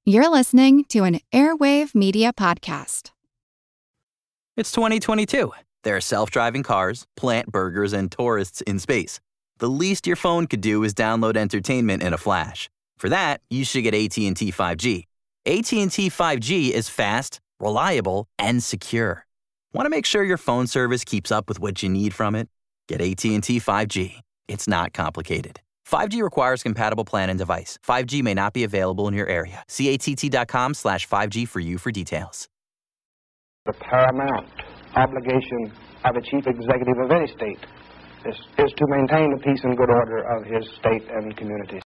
You're listening to an Airwave Media Podcast. It's 2022. There are self-driving cars, plant burgers, and tourists in space. The least your phone could do is download entertainment in a flash. For that, you should get AT&T 5G. AT&T 5G is fast, reliable, and secure. Want to make sure your phone service keeps up with what you need from it? Get AT&T 5G. It's not complicated. 5G requires compatible plan and device. 5G may not be available in your area. See att.com/5G for you for details. The paramount obligation of a chief executive of any state is to maintain the peace and good order of his state and community.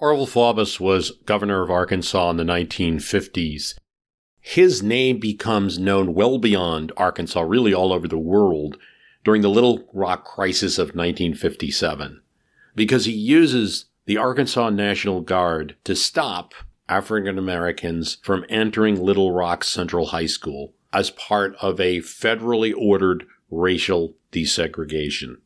Orval Faubus was governor of Arkansas in the 1950s. His name becomes known well beyond Arkansas, really all over the world, during the Little Rock crisis of 1957, because he uses the Arkansas National Guard to stop African Americans from entering Little Rock Central High School as part of a federally ordered racial desegregation.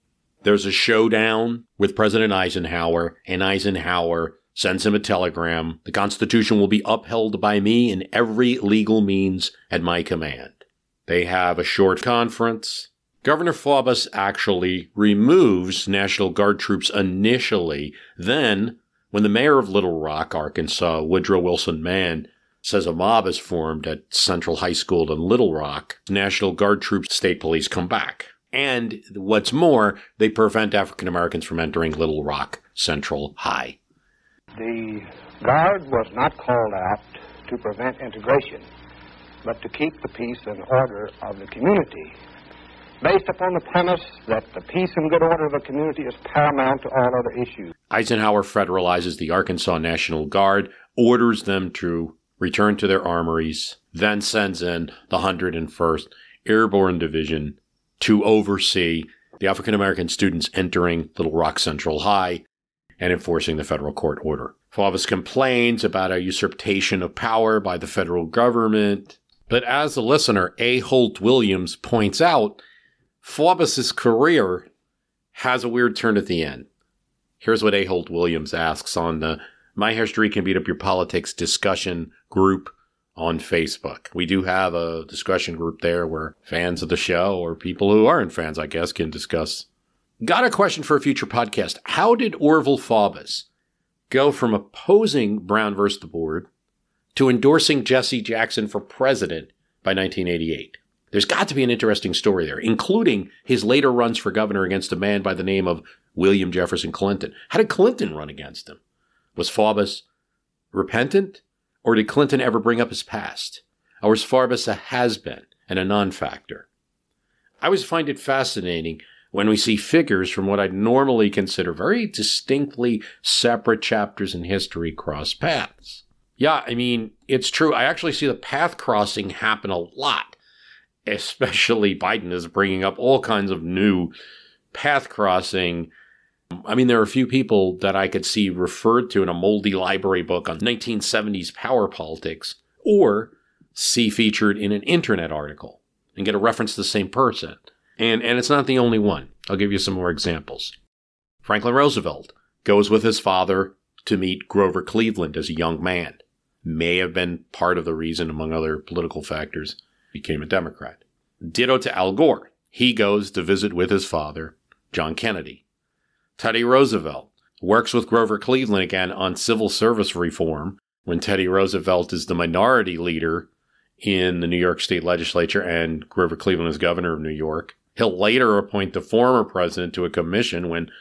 There's a showdown with President Eisenhower, and Eisenhower sends him a telegram. The Constitution will be upheld by me in every legal means at my command. They have a short conference. Governor Faubus actually removes National Guard troops initially. Then, when the mayor of Little Rock, Arkansas, Woodrow Wilson Mann, says a mob is formed at Central High School in Little Rock, National Guard troops, state police come back. And what's more, they prevent African Americans from entering Little Rock Central High. The Guard was not called out to prevent integration, but to keep the peace and order of the community, based upon the premise that the peace and good order of the community is paramount to all other issues. Eisenhower federalizes the Arkansas National Guard, orders them to return to their armories, then sends in the 101st Airborne Division to oversee the African American students entering Little Rock Central High and enforcing the federal court order. Faubus complains about a usurpation of power by the federal government. But as the listener, A. Holt Williams, points out, Faubus's career has a weird turn at the end. Here's what A. Holt Williams asks on the My History Can Beat Up Your Politics discussion group on Facebook. We do have a discussion group there where fans of the show, or people who aren't fans, I guess, can discuss. Got a question for a future podcast. How did Orval Faubus go from opposing Brown versus the Board to endorsing Jesse Jackson for president by 1988? There's got to be an interesting story there, including his later runs for governor against a man by the name of William Jefferson Clinton. How did Clinton run against him? Was Faubus repentant? Or did Clinton ever bring up his past? Or was Faubus a has-been and a non-factor? I always find it fascinating when we see figures from what I'd normally consider very distinctly separate chapters in history cross paths. Yeah, I mean, it's true. I actually see the path crossing happen a lot. Especially Biden is bringing up all kinds of new path crossing. I mean, there are a few people that I could see referred to in a moldy library book on 1970s power politics, or see featured in an internet article and get a reference to the same person. And it's not the only one. I'll give you some more examples. Franklin Roosevelt goes with his father to meet Grover Cleveland as a young man. May have been part of the reason, among other political factors, he became a Democrat. Ditto to Al Gore. He goes to visit with his father, John Kennedy. Teddy Roosevelt works with Grover Cleveland again on civil service reform when Teddy Roosevelt is the minority leader in the New York State Legislature and Grover Cleveland is governor of New York. He'll later appoint the former president to a commission when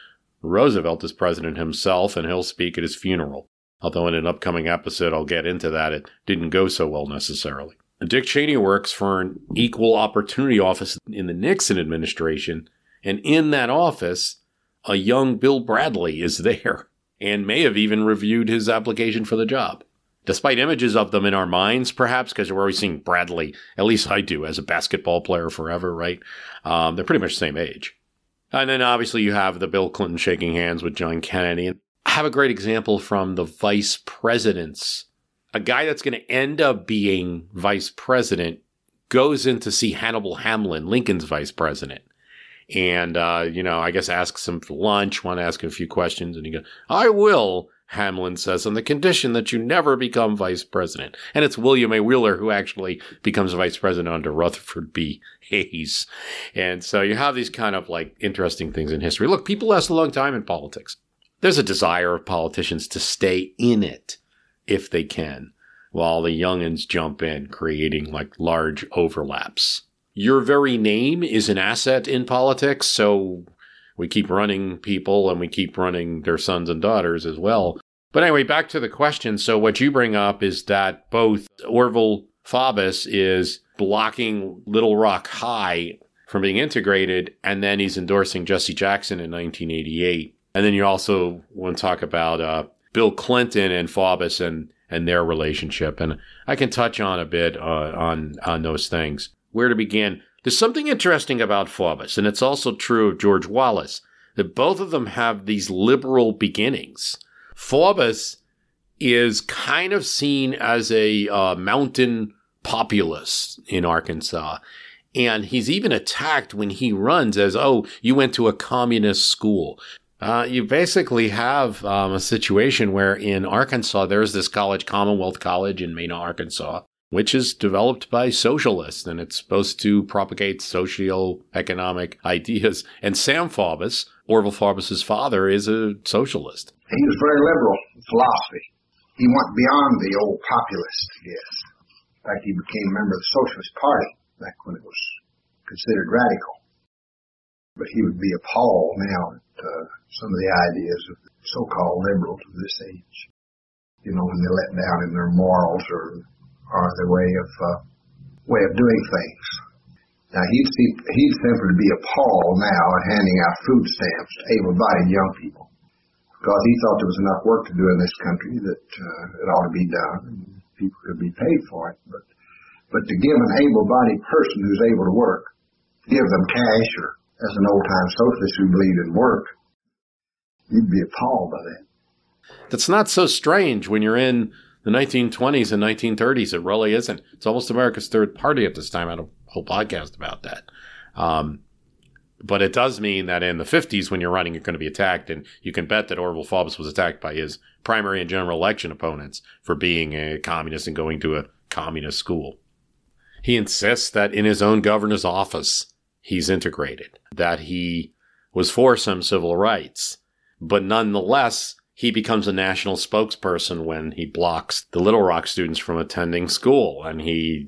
Roosevelt is president himself, and he'll speak at his funeral. Although in an upcoming episode I'll get into that, it didn't go so well necessarily. Dick Cheney works for an equal opportunity office in the Nixon administration, and in that office, a young Bill Bradley is there and may have even reviewed his application for the job. Despite images of them in our minds, perhaps, because we're always seeing Bradley, at least I do, as a basketball player forever, right? They're pretty much the same age. And then obviously you have the Bill Clinton shaking hands with John Kennedy. And I have a great example from the vice presidents. A guy that's going to end up being vice president goes in to see Hannibal Hamlin, Lincoln's vice president. And, I guess asks him for lunch, want to ask him a few questions. And he goes, "I will," Hamlin says, "on the condition that you never become vice president." And it's William A. Wheeler who actually becomes vice president under Rutherford B. Hayes. And so you have these kind of like interesting things in history. Look, people last a long time in politics. There's a desire of politicians to stay in it if they can, while the youngins jump in, creating like large overlaps. Your very name is an asset in politics, so we keep running people and we keep running their sons and daughters as well. But anyway, back to the question. So what you bring up is that both Orval Faubus is blocking Little Rock High from being integrated, and then he's endorsing Jesse Jackson in 1988. And then you also want to talk about Bill Clinton and Faubus and their relationship. And I can touch on a bit on those things. Where to begin? There's something interesting about Faubus, and it's also true of George Wallace, that both of them have these liberal beginnings. Faubus is kind of seen as a mountain populist in Arkansas. And he's even attacked when he runs as, "Oh, you went to a communist school." You basically have a situation where in Arkansas, there's this college, Commonwealth College in Mena, Arkansas, which is developed by socialists, and it's supposed to propagate socio-economic ideas. And Sam Faubus, Orval Faubus's father, is a socialist. He was very liberal in philosophy. He went beyond the old populist, yes. In fact, he became a member of the Socialist Party back when it was considered radical. But he would be appalled now at some of the ideas of the so-called liberals of this age. When they're let down in their morals or their way of doing things. Now he'd simply be appalled now at handing out food stamps to able-bodied young people, because he thought there was enough work to do in this country that it ought to be done and people could be paid for it. But to give an able-bodied person who's able to work, give them cash, or as an old-time socialist who believed in work, you'd be appalled by that. That's not so strange when you're in the 1920s and 1930s. It really isn't. It's almost America's third party at this time. I had a whole podcast about that. But it does mean that in the 50s, when you're running, you're going to be attacked. And you can bet that Orval Faubus was attacked by his primary and general election opponents for being a communist and going to a communist school. He insists that in his own governor's office, he's integrated, that he was for some civil rights. But nonetheless, he becomes a national spokesperson when he blocks the Little Rock students from attending school. And he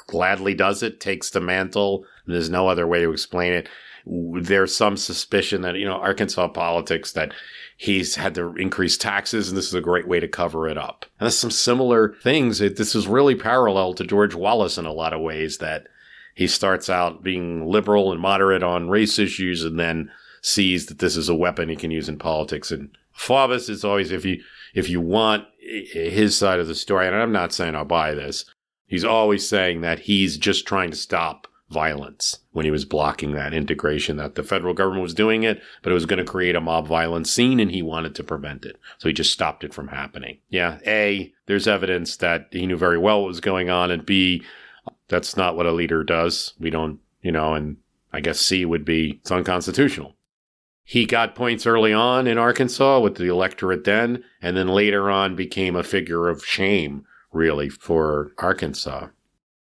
gladly does it, takes the mantle. And there's no other way to explain it. There's some suspicion that, Arkansas politics, that he's had to increase taxes, and this is a great way to cover it up. And there's some similar things. This is really parallel to George Wallace in a lot of ways, that he starts out being liberal and moderate on race issues and then sees that this is a weapon he can use in politics. And Faubus is always, if you want his side of the story, and I'm not saying I'll buy this, he's always saying that he's just trying to stop violence when he was blocking that integration, that the federal government was doing it, but it was going to create a mob violence scene and he wanted to prevent it. So he just stopped it from happening. Yeah, A, there's evidence that he knew very well what was going on, and B, that's not what a leader does. We don't, and I guess C would be it's unconstitutional. He got points early on in Arkansas with the electorate then, and then later on became a figure of shame, really, for Arkansas.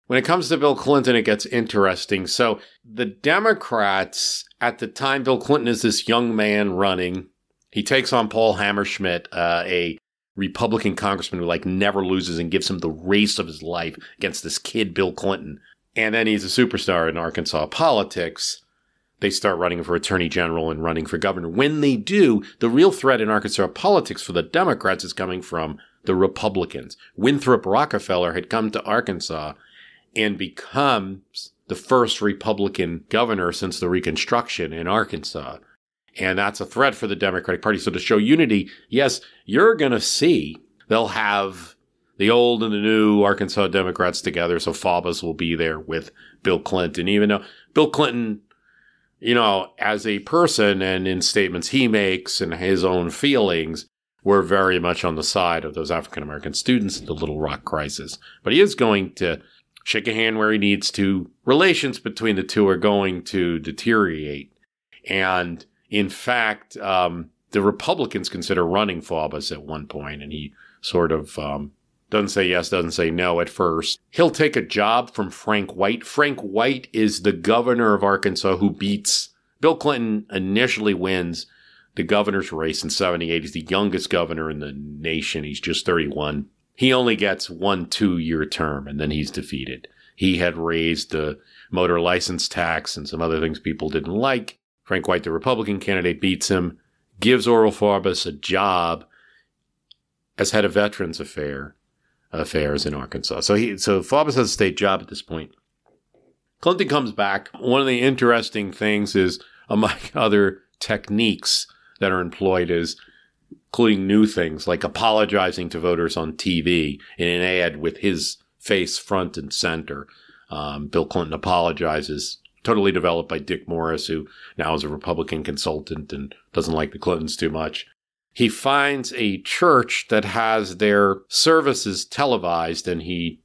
When it comes to Bill Clinton, it gets interesting. So the Democrats, at the time Bill Clinton is this young man running, he takes on Paul Hammerschmidt, a Republican congressman who never loses and gives him the race of his life against this kid, Bill Clinton. And then he's a superstar in Arkansas politics. They start running for attorney general and running for governor. When they do, the real threat in Arkansas politics for the Democrats is coming from the Republicans. Winthrop Rockefeller had come to Arkansas and becomes the first Republican governor since the Reconstruction in Arkansas. And that's a threat for the Democratic Party. So to show unity, yes, you're going to see they'll have the old and the new Arkansas Democrats together. So Faubus will be there with Bill Clinton, even though Bill Clinton as a person and in statements he makes and his own feelings, we're very much on the side of those African-American students in the Little Rock crisis. But he is going to shake a hand where he needs to. Relations between the two are going to deteriorate. And in fact, the Republicans consider running Faubus at one point, and he sort of doesn't say yes, doesn't say no at first. He'll take a job from Frank White. Frank White is the governor of Arkansas who beats Bill Clinton, initially wins the governor's race in 78. He's the youngest governor in the nation. He's just 31. He only gets 1 2-year term, and then he's defeated. He had raised the motor license tax and some other things people didn't like. Frank White, the Republican candidate, beats him, gives Orval Faubus a job as head of Veterans Affairs in Arkansas. So Faubus has a state job at this point. Clinton comes back. One of the interesting things is, among other techniques that are employed, is including new things like apologizing to voters on TV in an ad with his face front and center. Bill Clinton apologizes, totally developed by Dick Morris, who now is a Republican consultant and doesn't like the Clintons too much. He finds a church that has their services televised, and he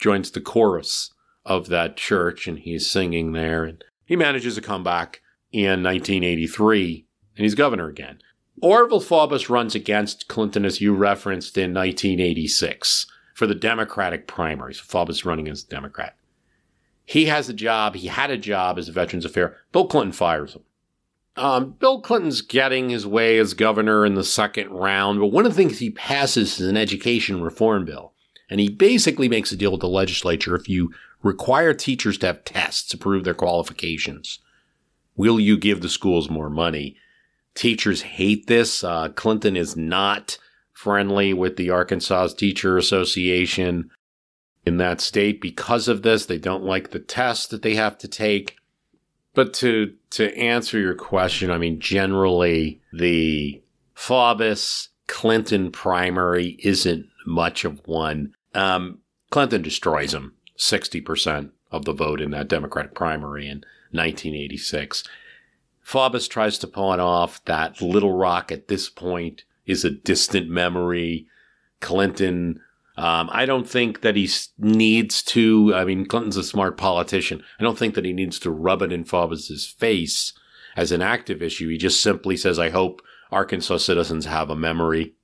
joins the chorus of that church, and he's singing there. And he manages to come back in 1983, and he's governor again. Orval Faubus runs against Clinton, as you referenced, in 1986 for the Democratic primaries. Faubus running as a Democrat. He had a job as a Veterans Affairs. Bill Clinton fires him. Bill Clinton's getting his way as governor in the second round, but one of the things he passes is an education reform bill. And he basically makes a deal with the legislature. If you require teachers to have tests to prove their qualifications, will you give the schools more money? Teachers hate this. Clinton is not friendly with the Arkansas Teacher Association in that state because of this. They don't like the tests that they have to take. But to answer your question, generally the Faubus-Clinton primary isn't much of one. Clinton destroys him, 60% of the vote in that Democratic primary in 1986. Faubus tries to pawn off that Little Rock at this point is a distant memory. Clinton, I don't think that he needs to. Clinton's a smart politician. I don't think that he needs to rub it in Faubus's face as an active issue. He just simply says, I hope Arkansas citizens have a memory.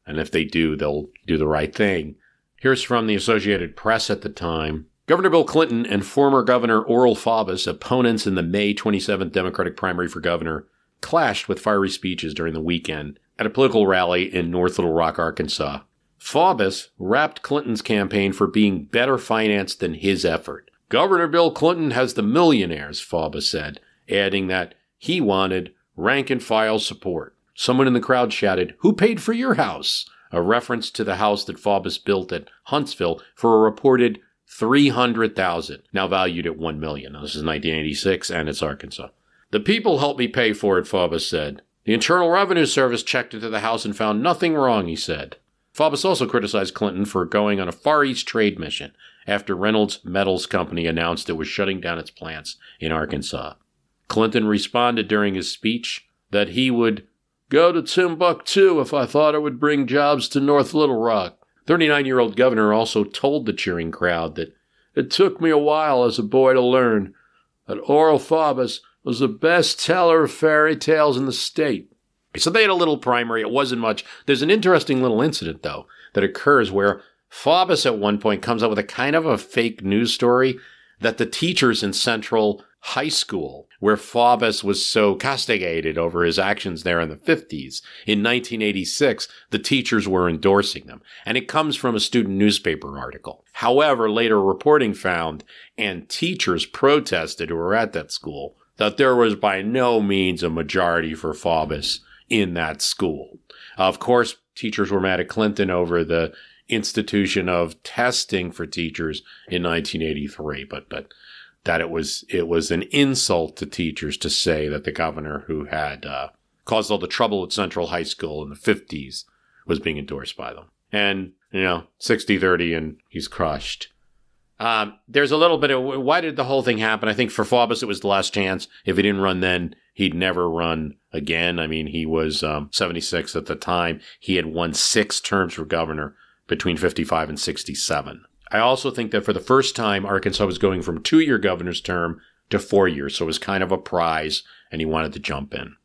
And if they do, they'll do the right thing. Here's from the Associated Press at the time. Governor Bill Clinton and former Governor Orval Faubus, opponents in the May 27th Democratic primary for governor, clashed with fiery speeches during the weekend at a political rally in North Little Rock, Arkansas. Faubus rapped Clinton's campaign for being better financed than his effort. Governor Bill Clinton has the millionaires, Faubus said, adding that he wanted rank-and-file support. Someone in the crowd shouted, "Who paid for your house?" a reference to the house that Faubus built at Huntsville for a reported $300,000, now valued at $1 million. Now, this is 1986, and it's Arkansas. The people helped me pay for it, Faubus said. The Internal Revenue Service checked into the house and found nothing wrong, he said. Faubus also criticized Clinton for going on a Far East trade mission after Reynolds Metals Company announced it was shutting down its plants in Arkansas. Clinton responded during his speech that he would go to Timbuktu if I thought it would bring jobs to North Little Rock. 39-year-old governor also told the cheering crowd that it took me a while as a boy to learn that Orval Faubus was the best teller of fairy tales in the state. So they had a little primary. It wasn't much. There's an interesting little incident, though, that occurs where Faubus at one point comes up with a kind of a fake news story that the teachers in Central High School, where Faubus was so castigated over his actions there in the 50s, in 1986, the teachers were endorsing them. And it comes from a student newspaper article. However, later reporting found, and teachers protested who were at that school, that there was by no means a majority for Faubus in that school. Of course, teachers were mad at Clinton over the institution of testing for teachers in 1983, but that it was an insult to teachers to say that the governor who had caused all the trouble at Central High School in the 50s was being endorsed by them. And, 60-30 and he's crushed. There's a little bit of why did the whole thing happen? I think for Faubus, it was the last chance. If he didn't run then, he'd never run again. I mean, he was 76 at the time. He had won 6 terms for governor between 55 and 67. I also think that for the first time, Arkansas was going from 2-year governor's term to 4 years. So it was kind of a prize, and he wanted to jump in.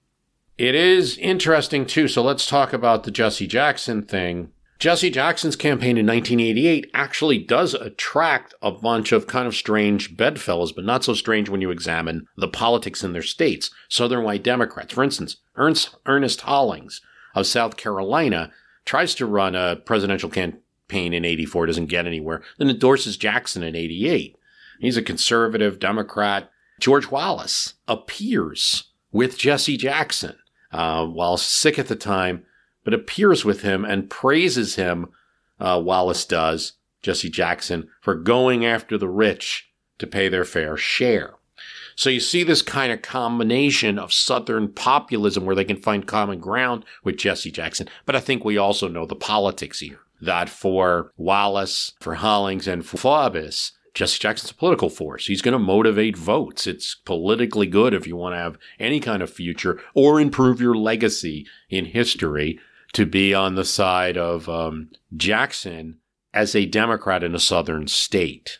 It is interesting, too. So let's talk about the Jesse Jackson thing. Jesse Jackson's campaign in 1988 actually does attract a bunch of kind of strange bedfellows, but not so strange when you examine the politics in their states. Southern white Democrats, for instance, Ernest Hollings of South Carolina tries to run a presidential campaign in 84, doesn't get anywhere, then endorses Jackson in 88. He's a conservative Democrat. George Wallace appears with Jesse Jackson while sick at the time, but appears with him and praises him, Wallace does, Jesse Jackson, for going after the rich to pay their fair share. So you see this kind of combination of Southern populism where they can find common ground with Jesse Jackson. But I think we also know the politics here, that for Wallace, for Hollings, and for Faubus, Jesse Jackson's a political force. He's going to motivate votes. It's politically good if you want to have any kind of future or improve your legacy in history to be on the side of Jackson as a Democrat in a Southern state.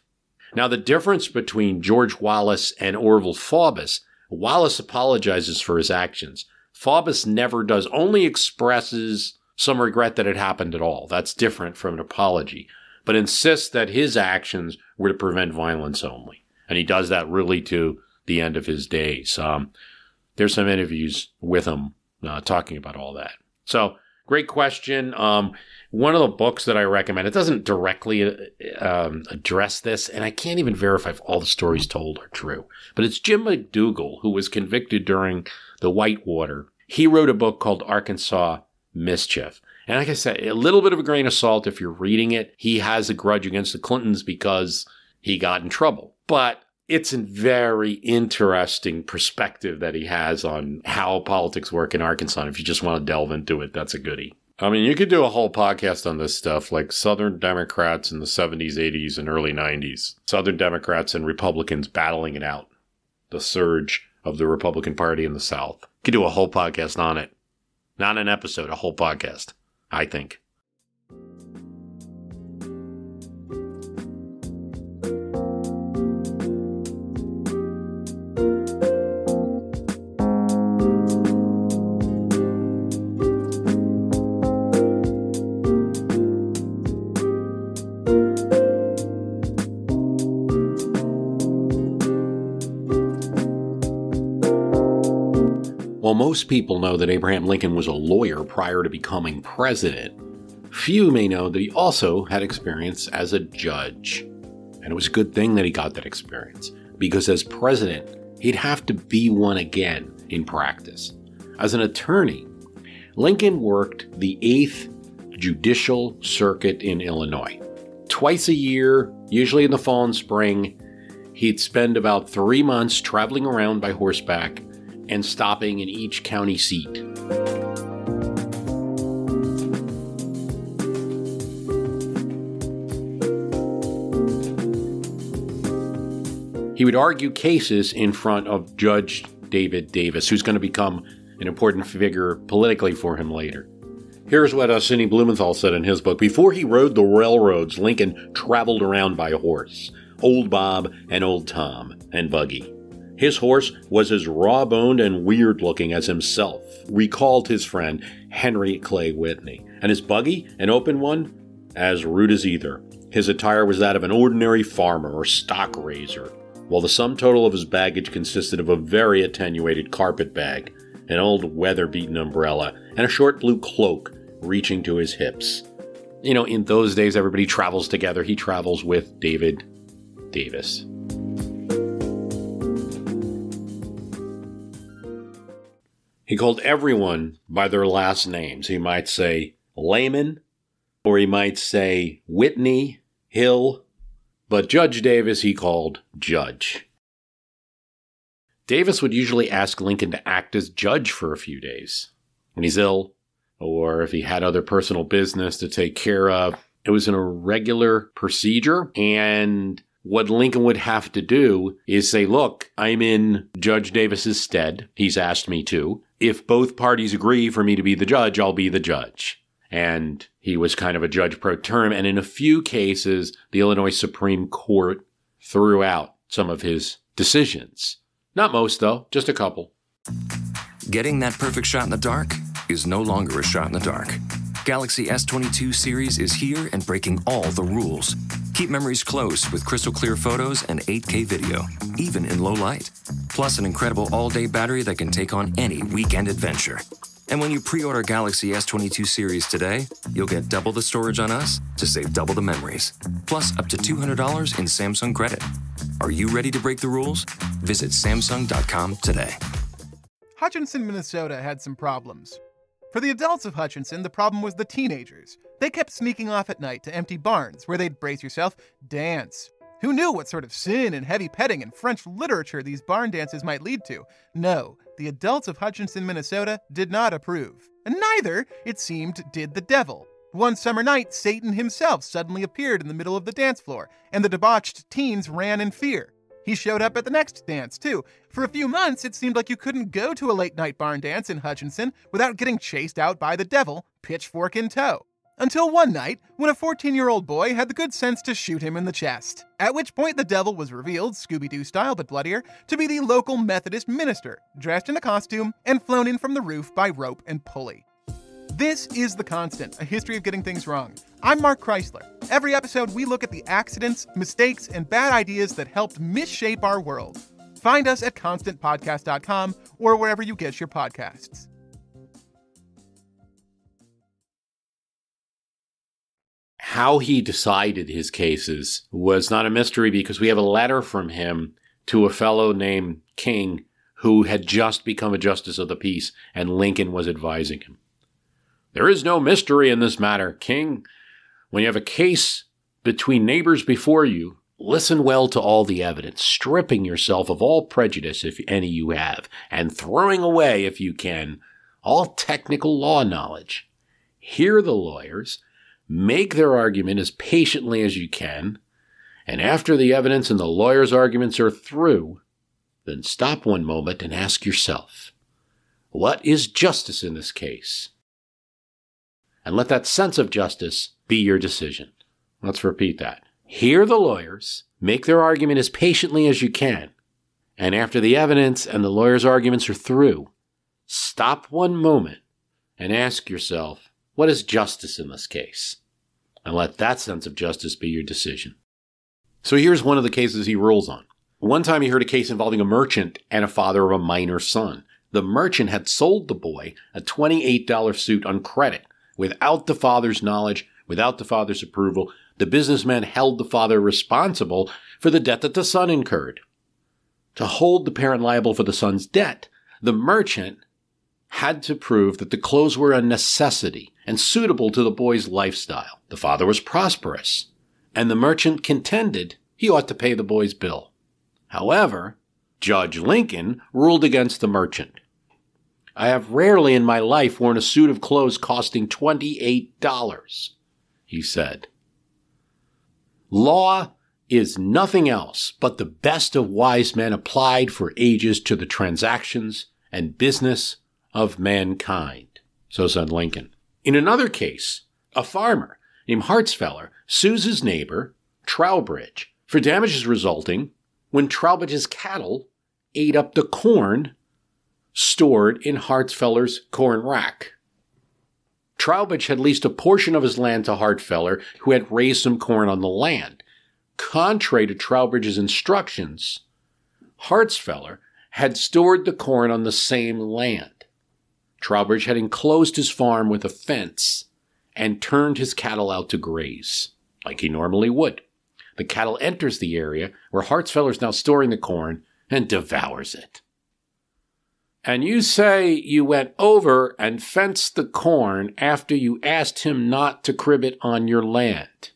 Now, the difference between George Wallace and Orval Faubus, Wallace apologizes for his actions. Faubus never does, only expresses some regret that it happened at all. That's different from an apology, but insists that his actions were to prevent violence only. And he does that really to the end of his days. There's some interviews with him talking about all that. So, great question. One of the books that I recommend, it doesn't directly address this, and I can't even verify if all the stories told are true, but it's Jim McDougall, who was convicted during the Whitewater. He wrote a book called Arkansas Mischief. And like I said, a little bit of a grain of salt if you're reading it. He has a grudge against the Clintons because he got in trouble. But it's a very interesting perspective that he has on how politics work in Arkansas. And if you just want to delve into it, that's a goodie. I mean, you could do a whole podcast on this stuff, like Southern Democrats in the 70s, 80s, and early 90s. Southern Democrats and Republicans battling it out. The surge of the Republican Party in the South. You could do a whole podcast on it. Not an episode, a whole podcast, I think. While most people know that Abraham Lincoln was a lawyer prior to becoming president, few may know that he also had experience as a judge. And it was a good thing that he got that experience, because as president, he'd have to be one again in practice. As an attorney, Lincoln worked the 8th Judicial Circuit in Illinois. Twice a year, usually in the fall and spring, he'd spend about 3 months traveling around by horseback and stopping in each county seat. He would argue cases in front of Judge David Davis, who's going to become an important figure politically for him later. Here's what Sidney Blumenthal said in his book. Before he rode the railroads, Lincoln traveled around by horse, Old Bob and Old Tom and buggy. His horse was as raw-boned and weird-looking as himself, recalled his friend Henry Clay Whitney, and his buggy, an open one, as rude as either. His attire was that of an ordinary farmer or stock raiser, while the sum total of his baggage consisted of a very attenuated carpet bag, an old weather-beaten umbrella, and a short blue cloak reaching to his hips. You know, in those days, everybody travels together. He travels with David Davis. He called everyone by their last names. He might say Layman, or he might say Whitney, Hill, but Judge Davis he called Judge. Davis would usually ask Lincoln to act as judge for a few days when he's ill, or if he had other personal business to take care of. It was an irregular procedure, and what Lincoln would have to do is say, look, I'm in Judge Davis's stead. He's asked me to. If both parties agree for me to be the judge, I'll be the judge. And he was kind of a judge pro term. And in a few cases, the Illinois Supreme Court threw out some of his decisions. Not most, though, just a couple. Getting that perfect shot in the dark is no longer a shot in the dark. Galaxy S22 series is here and breaking all the rules. Keep memories close with crystal clear photos and 8K video, even in low light. Plus an incredible all-day battery that can take on any weekend adventure. And when you pre-order Galaxy S22 series today, you'll get double the storage on us to save double the memories. Plus up to $200 in Samsung credit. Are you ready to break the rules? Visit Samsung.com today. Hutchinson, Minnesota had some problems. For the adults of Hutchinson, the problem was the teenagers. They kept sneaking off at night to empty barns where they'd, brace yourself, dance. Who knew what sort of sin and heavy petting and French literature these barn dances might lead to? No, the adults of Hutchinson, Minnesota did not approve. And neither, it seemed, did the devil. One summer night, Satan himself suddenly appeared in the middle of the dance floor, and the debauched teens ran in fear. He showed up at the next dance, too. For a few months, it seemed like you couldn't go to a late-night barn dance in Hutchinson without getting chased out by the devil, pitchfork in tow. Until one night, when a 14-year-old boy had the good sense to shoot him in the chest. At which point the devil was revealed, Scooby-Doo style but bloodier, to be the local Methodist minister, dressed in a costume and flown in from the roof by rope and pulley. This is The Constant, a history of getting things wrong. I'm Mark Chrysler. Every episode, we look at the accidents, mistakes, and bad ideas that helped misshape our world. Find us at constantpodcast.com or wherever you get your podcasts. How he decided his cases was not a mystery because we have a letter from him to a fellow named King who had just become a justice of the peace, and Lincoln was advising him. There is no mystery in this matter, King. When you have a case between neighbors before you, listen well to all the evidence, stripping yourself of all prejudice, if any you have, and throwing away, if you can, all technical law knowledge. Hear the lawyers, make their argument as patiently as you can, and after the evidence and the lawyers' arguments are through, then stop one moment and ask yourself, what is justice in this case? And let that sense of justice be your decision. Let's repeat that. Hear the lawyers, make their argument as patiently as you can, and after the evidence and the lawyers' arguments are through, stop one moment and ask yourself, what is justice in this case? And let that sense of justice be your decision. So here's one of the cases he rules on. One time he heard a case involving a merchant and a father of a minor son. The merchant had sold the boy a $28 suit on credit. Without the father's knowledge, without the father's approval, the businessman held the father responsible for the debt that the son incurred. To hold the parent liable for the son's debt, the merchant had to prove that the clothes were a necessity and suitable to the boy's lifestyle. The father was prosperous, and the merchant contended he ought to pay the boy's bill. However, Judge Lincoln ruled against the merchant. I have rarely in my life worn a suit of clothes costing $28, he said. Law is nothing else but the best of wise men applied for ages to the transactions and business of mankind, so said Lincoln. In another case, a farmer named Hartzfeller sues his neighbor, Trowbridge, for damages resulting when Trowbridge's cattle ate up the corn stored in Hartzfeller's corn rack. Trowbridge had leased a portion of his land to Hartzfeller, who had raised some corn on the land. Contrary to Trowbridge's instructions, Hartzfeller had stored the corn on the same land. Trowbridge had enclosed his farm with a fence and turned his cattle out to graze, like he normally would. The cattle enters the area where Hartzfeller is now storing the corn and devours it. And you say you went over and fenced the corn after you asked him not to crib it on your land,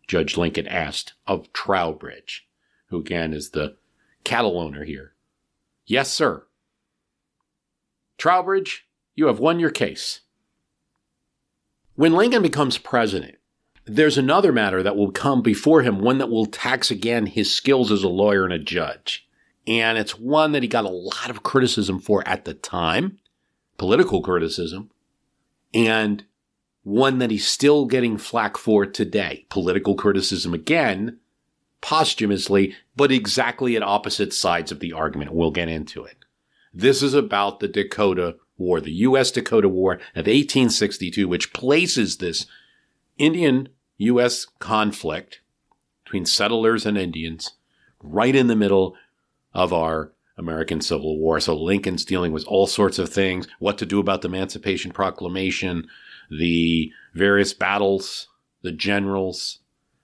Judge Lincoln asked of Trowbridge, who again is the cattle owner here. Yes, sir. Trowbridge, you have won your case. When Lincoln becomes president, there's another matter that will come before him, one that will tax again his skills as a lawyer and a judge. And it's one that he got a lot of criticism for at the time, political criticism, and one that he's still getting flack for today. Political criticism again, posthumously, but exactly at opposite sides of the argument. We'll get into it. This is about the Dakota War, the U.S.-Dakota War of 1862, which places this Indian-U.S. conflict between settlers and Indians right in the middle of our American Civil War. So Lincoln's dealing with all sorts of things, what to do about the Emancipation Proclamation, the various battles, the generals,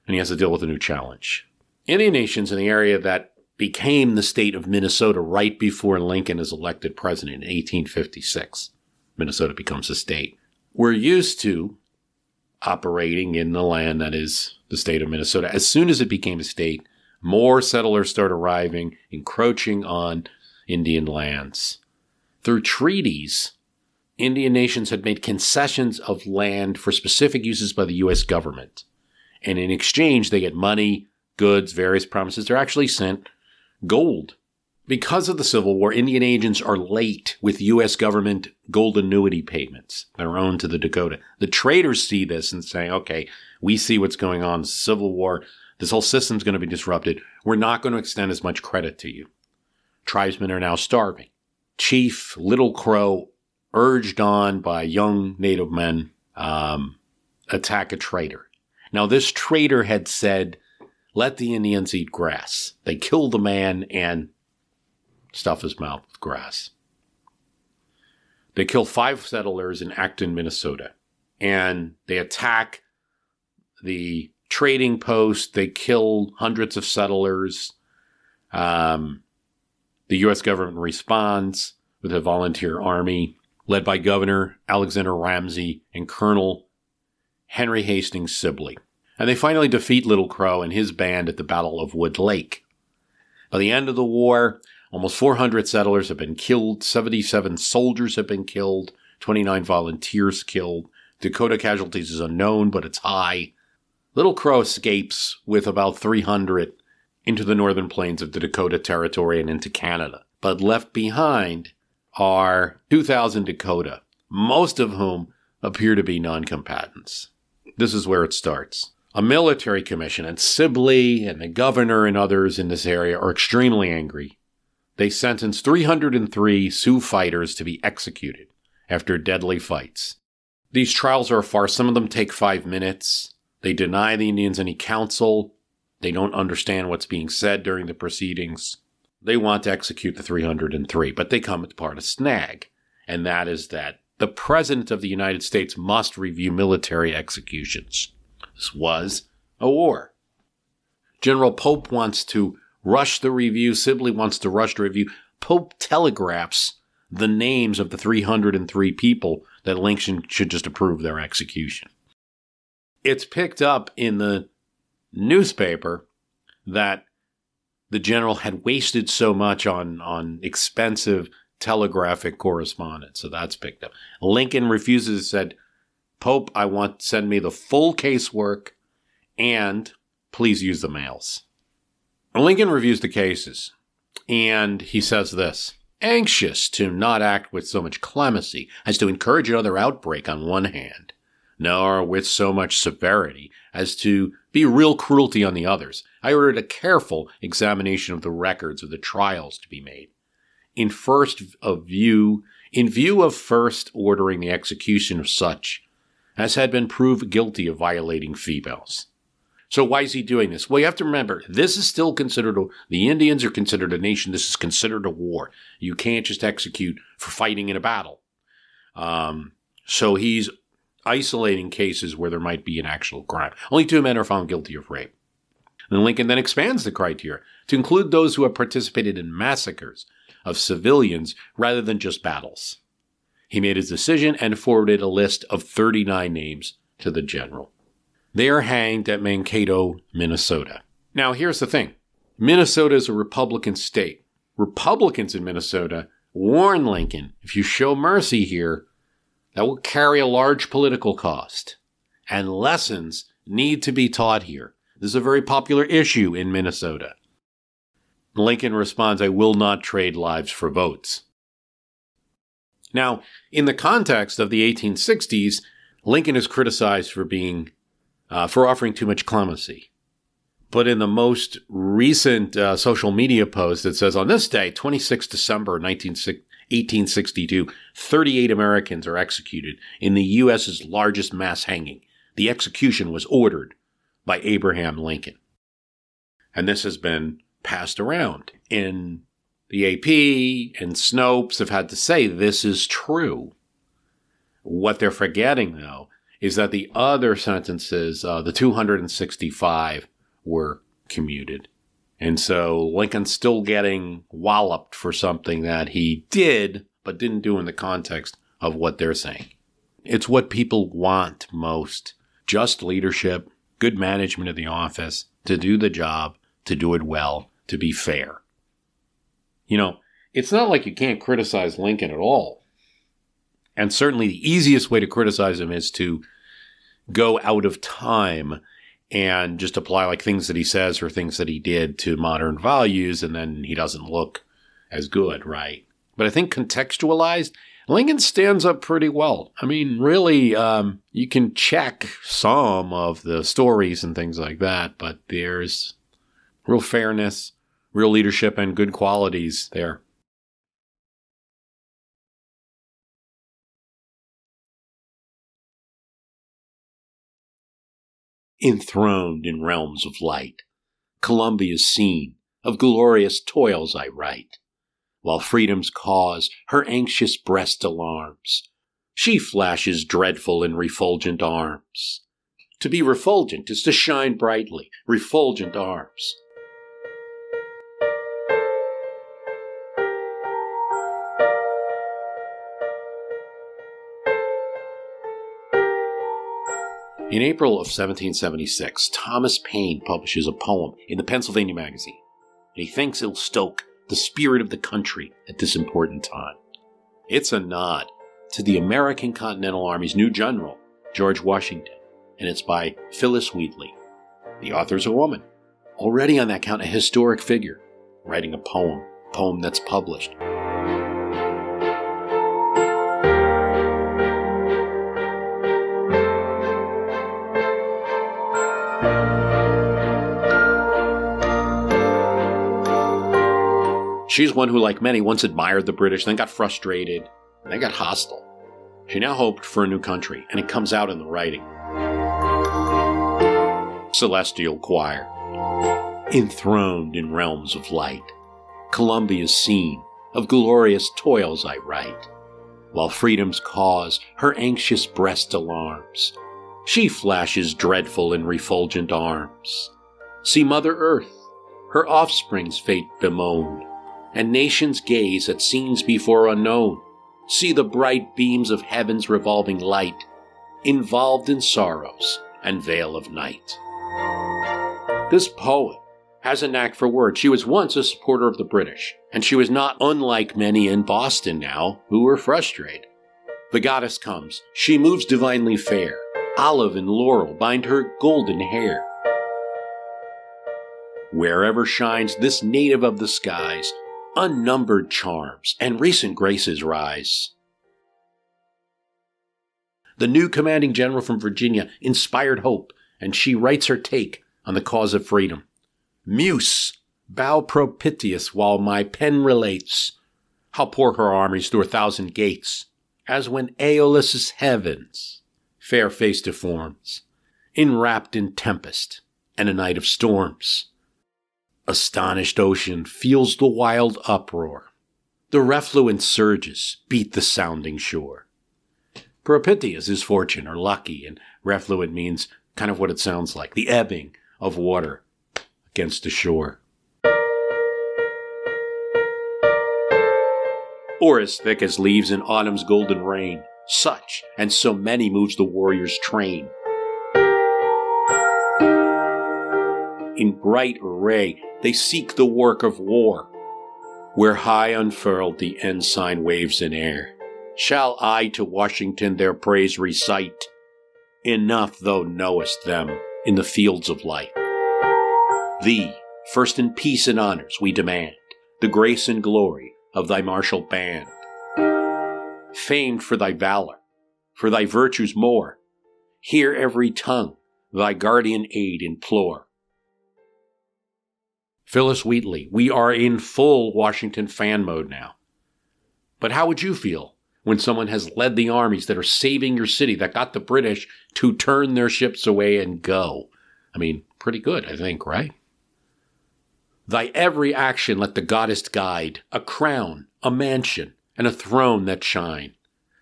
and he has to deal with a new challenge. Indian nations in the area that became the state of Minnesota right before Lincoln is elected president in 1856. Minnesota becomes a state. We're used to operating in the land that is the state of Minnesota. As soon as it became a state, more settlers start arriving, encroaching on Indian lands. Through treaties, Indian nations had made concessions of land for specific uses by the U.S. government. And in exchange, they get money, goods, various promises. They're actually sent gold. Because of the Civil War, Indian agents are late with U.S. government gold annuity payments that are owed to the Dakota. The traders see this and say, okay, we see what's going on. The Civil War, this whole system's going to be disrupted. We're not going to extend as much credit to you. Tribesmen are now starving. Chief Little Crow, urged on by young Native men, attack a trader. Now, this trader had said, let the Indians eat grass. They kill the man and stuff his mouth with grass. They kill 5 settlers in Acton, Minnesota, and they attack the trading post. They kill hundreds of settlers. The U.S. government responds with a volunteer army led by Governor Alexander Ramsey and Colonel Henry Hastings Sibley. And they finally defeat Little Crow and his band at the Battle of Wood Lake. By the end of the war, almost 400 settlers have been killed, 77 soldiers have been killed, 29 volunteers killed. Dakota casualties is unknown, but it's high. Little Crow escapes with about 300 into the northern plains of the Dakota Territory and into Canada. But left behind are 2,000 Dakota, most of whom appear to be non-combatants. This is where it starts. A military commission, and Sibley and the governor and others in this area are extremely angry. They sentence 303 Sioux fighters to be executed after deadly fights. These trials are a farce. Some of them take 5 minutes. They deny the Indians any counsel. They don't understand what's being said during the proceedings. They want to execute the 303, but they come upon a snag, and that is that the President of the United States must review military executions. This was a war. General Pope wants to rush the review. Sibley wants to rush the review. Pope telegraphs the names of the 303 people that Lincoln should just approve their execution. It's picked up in the newspaper that the general had wasted so much on expensive telegraphic correspondence. So that's picked up. Lincoln refuses, said, Pope, I want to send me the full casework and please use the mails. Lincoln reviews the cases and he says this, anxious to not act with so much clemency as to encourage another outbreak on one hand, nor with so much severity as to be real cruelty on the others, I ordered a careful examination of the records of the trials to be made. In view of first ordering the execution of such as had been proved guilty of violating females. So why is he doing this? Well, you have to remember, this is still considered, the Indians are considered a nation. This is considered a war. You can't just execute for fighting in a battle. So he's isolating cases where there might be an actual crime. Only 2 men are found guilty of rape. And Lincoln then expands the criteria to include those who have participated in massacres of civilians rather than just battles. He made his decision and forwarded a list of 39 names to the general. They are hanged at Mankato, Minnesota. Now, here's the thing. Minnesota is a Republican state. Republicans in Minnesota warn Lincoln, if you show mercy here, that will carry a large political cost and lessens need to be taught here. This is a very popular issue in Minnesota. Lincoln responds, "I will not trade lives for votes." Now, in the context of the 1860s, Lincoln is criticized for offering too much clemency. But in the most recent social media post, it says, on this day, 26 December 1862, 38 Americans are executed in the U.S.'s largest mass hanging. The execution was ordered by Abraham Lincoln. And this has been passed around. In the AP and Snopes have had to say this is true. What they're forgetting, though, is that the other sentences, the 265, were commuted. And so Lincoln's still getting walloped for something that he did, but didn't do in the context of what they're saying. It's what people want most. Just leadership, good management of the office, to do the job, to do it well, to be fair. You know, it's not like you can't criticize Lincoln at all. And certainly the easiest way to criticize him is to go out of time and just apply like things that he says or things that he did to modern values, and then he doesn't look as good, right? But I think contextualized, Lincoln stands up pretty well. I mean, really, you can check some of the stories and things like that, but there's real fairness, real leadership, and good qualities there. Enthroned in realms of light, Columbia's scene of glorious toils I write, while freedom's cause her anxious breast alarms. She flashes dreadful in refulgent arms. To be refulgent is to shine brightly, refulgent arms. In April of 1776, Thomas Paine publishes a poem in the Pennsylvania Magazine, and he thinks it'll stoke the spirit of the country at this important time. It's a nod to the American Continental Army's new general, George Washington, and it's by Phyllis Wheatley. The author's a woman, already on that count a historic figure, writing a poem that's published. She's one who, like many, once admired the British, then got frustrated, and then got hostile. She now hoped for a new country, and it comes out in the writing. Celestial Choir. Enthroned in realms of light, Columbia's scene of glorious toils I write, while freedom's cause her anxious breast alarms. She flashes dreadful in refulgent arms. See Mother Earth, her offspring's fate bemoaned, and nations gaze at scenes before unknown. See the bright beams of heaven's revolving light, involved in sorrows and veil of night. This poet has a knack for words. She was once a supporter of the British, and she was not unlike many in Boston now who were frustrated. The goddess comes, she moves divinely fair, olive and laurel bind her golden hair. Wherever shines this native of the skies, unnumbered charms and recent graces rise. The new commanding general from Virginia inspired hope, and she writes her take on the cause of freedom. Muse, bow propitious while my pen relates how pour her armies through 1,000 gates, as when Aeolus' heavens fair face deforms, enwrapped in tempest and a night of storms. Astonished ocean feels the wild uproar. The refluent surges beat the sounding shore. Propitious is fortune or lucky, and refluent means kind of what it sounds like, the ebbing of water against the shore. Or as thick as leaves in autumn's golden rain, such and so many moves the warrior's train. In bright array, they seek the work of war, where high unfurled the ensign waves in air. Shall I to Washington their praise recite? Enough thou knowest them in the fields of life. Thee, first in peace and honors, we demand, the grace and glory of thy martial band. Famed for thy valor, for thy virtues more, hear every tongue thy guardian aid implore. Phyllis Wheatley, we are in full Washington fan mode now. But how would you feel when someone has led the armies that are saving your city, that got the British to turn their ships away and go? I mean, pretty good, I think, right? Thy every action let the goddess guide, a crown, a mansion, and a throne that shine.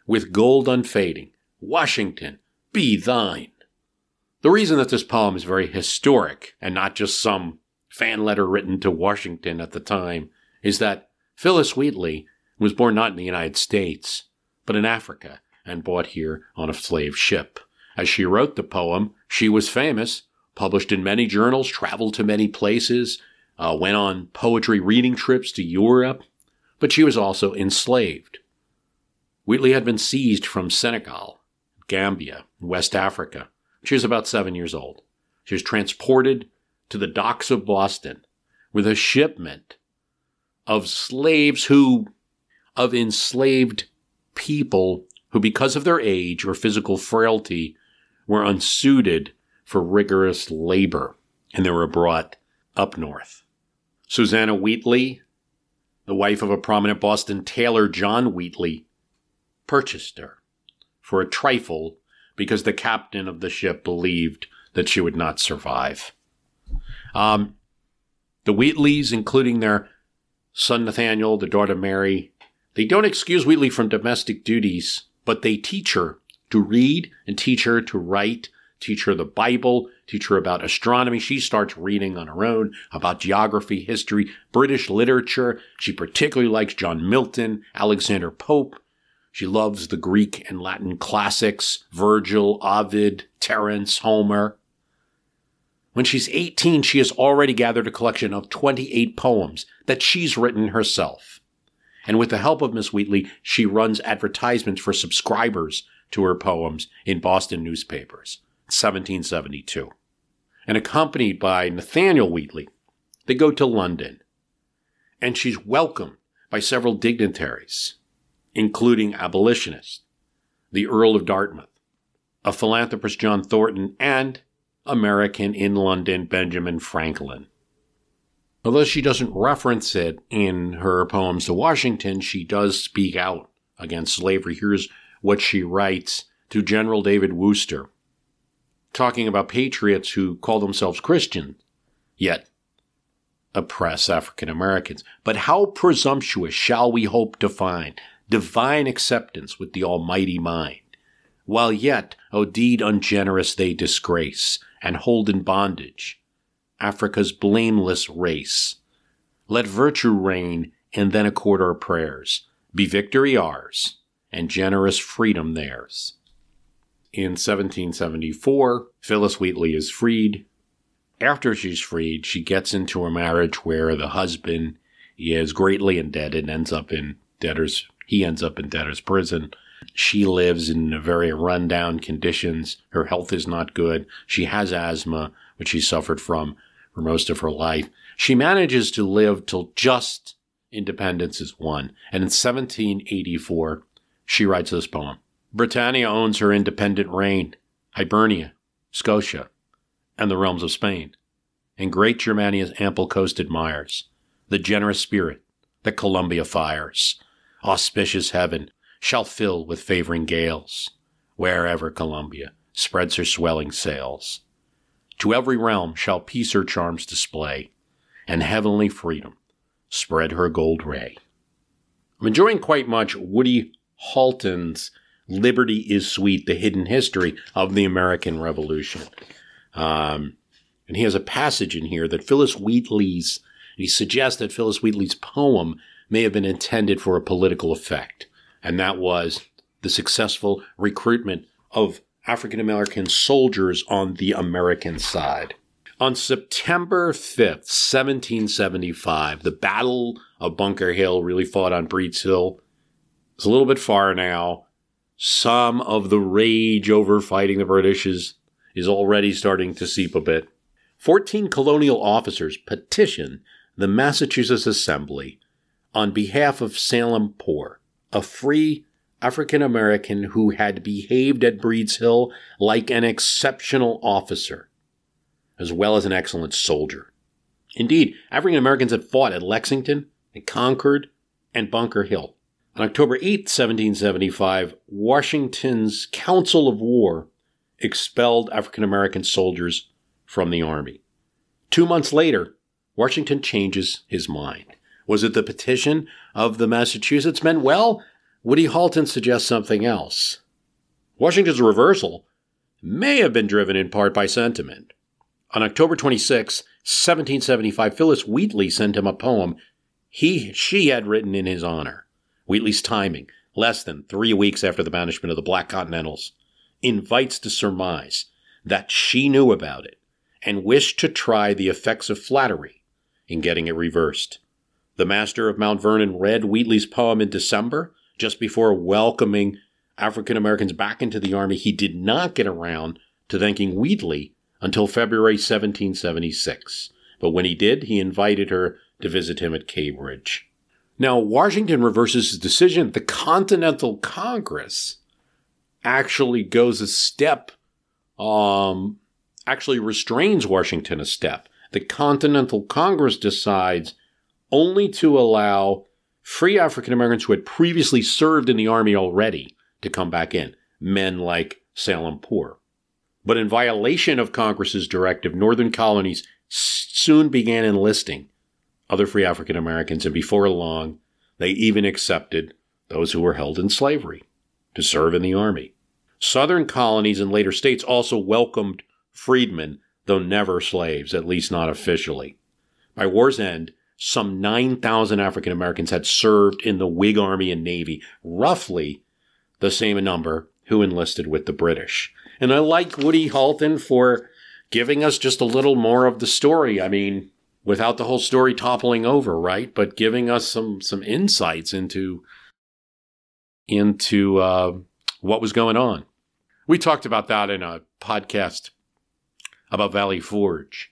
With gold unfading, Washington, be thine. The reason that this poem is very historic, and not just some fan letter written to Washington at the time, is that Phyllis Wheatley was born not in the United States, but in Africa, and brought here on a slave ship. As she wrote the poem, she was famous, published in many journals, traveled to many places, went on poetry reading trips to Europe, but she was also enslaved. Wheatley had been seized from Senegal, Gambia, West Africa. She was about 7 years old. She was transported to the docks of Boston with a shipment of slaves of enslaved people who, because of their age or physical frailty, were unsuited for rigorous labor, and they were brought up north. Susannah Wheatley, the wife of a prominent Boston tailor, John Wheatley, purchased her for a trifle because the captain of the ship believed that she would not survive. The Wheatleys, including their son Nathaniel, the daughter Mary, they don't excuse Wheatley from domestic duties, but they teach her to read and teach her to write, teach her the Bible, teach her about astronomy. She starts reading on her own about geography, history, British literature. She particularly likes John Milton, Alexander Pope. She loves the Greek and Latin classics, Virgil, Ovid, Terence, Homer. When she's 18, she has already gathered a collection of 28 poems that she's written herself. And with the help of Miss Wheatley, she runs advertisements for subscribers to her poems in Boston newspapers. 1772. And accompanied by Nathaniel Wheatley, they go to London. And she's welcomed by several dignitaries, including abolitionists, the Earl of Dartmouth, a philanthropist, John Thornton, and American in London, Benjamin Franklin. Although she doesn't reference it in her poems to Washington, she does speak out against slavery. Here's what she writes to General David Wooster, talking about patriots who call themselves Christians, yet oppress African Americans. But how presumptuous shall we hope to find divine acceptance with the almighty mind, while yet, O deed ungenerous, they disgrace, and hold in bondage Africa's blameless race. Let virtue reign, and then accord our prayers. Be victory ours, and generous freedom theirs. In 1774, Phyllis Wheatley is freed. After she's freed, she gets into a marriage where the husband is greatly indebted and ends up in debtor's prison. She lives in very run-down conditions. Her health is not good. She has asthma, which she suffered from for most of her life. She manages to live till just independence is won. And in 1784, she writes this poem. Britannia owns her independent reign, Hibernia, Scotia, and the realms of Spain. And great Germania's ample coast admires the generous spirit that Columbia fires. Auspicious heaven shall fill with favoring gales, wherever Columbia spreads her swelling sails. To every realm shall peace her charms display, and heavenly freedom spread her gold ray. I'm enjoying quite much Woody Halton's Liberty is Sweet, the Hidden History of the American Revolution. And he has a passage in here that he suggests that Phyllis Wheatley's poem may have been intended for a political effect. And that was the successful recruitment of African American soldiers on the American side. On September 5th, 1775, the Battle of Bunker Hill really fought on Breed's Hill. It's a little bit far now. Some of the rage over fighting the British is is already starting to seep a bit. 14 colonial officers petition the Massachusetts Assembly on behalf of Salem Poor, a free African American who had behaved at Breed's Hill like an exceptional officer, as well as an excellent soldier. Indeed, African Americans had fought at Lexington, and Concord, and Bunker Hill. On October 8, 1775, Washington's Council of War expelled African American soldiers from the Army. 2 months later, Washington changes his mind. Was it the petition of the Massachusetts men? Well, Woody Halton suggests something else. Washington's reversal may have been driven in part by sentiment. On October 26, 1775, Phyllis Wheatley sent him a poem she had written in his honor. Wheatley's timing, less than 3 weeks after the banishment of the Black Continentals, invites to surmise that she knew about it and wished to try the effects of flattery in getting it reversed. The master of Mount Vernon read Wheatley's poem in December, just before welcoming African Americans back into the Army. He did not get around to thanking Wheatley until February 1776. But when he did, he invited her to visit him at Cambridge. Now, Washington reverses his decision. The Continental Congress actually goes a step, actually restrains Washington a step. The Continental Congress decides only to allow free African Americans who had previously served in the Army already to come back in, men like Salem Poor. But in violation of Congress's directive, northern colonies soon began enlisting other free African Americans, and before long, they even accepted those who were held in slavery to serve in the Army. Southern colonies and later states also welcomed freedmen, though never slaves, at least not officially. By war's end, some 9,000 African Americans had served in the Whig Army and Navy, roughly the same number who enlisted with the British. And I like Woody Halton for giving us just a little more of the story. I mean, without the whole story toppling over, right? But giving us some insights into what was going on. We talked about that in a podcast about Valley Forge.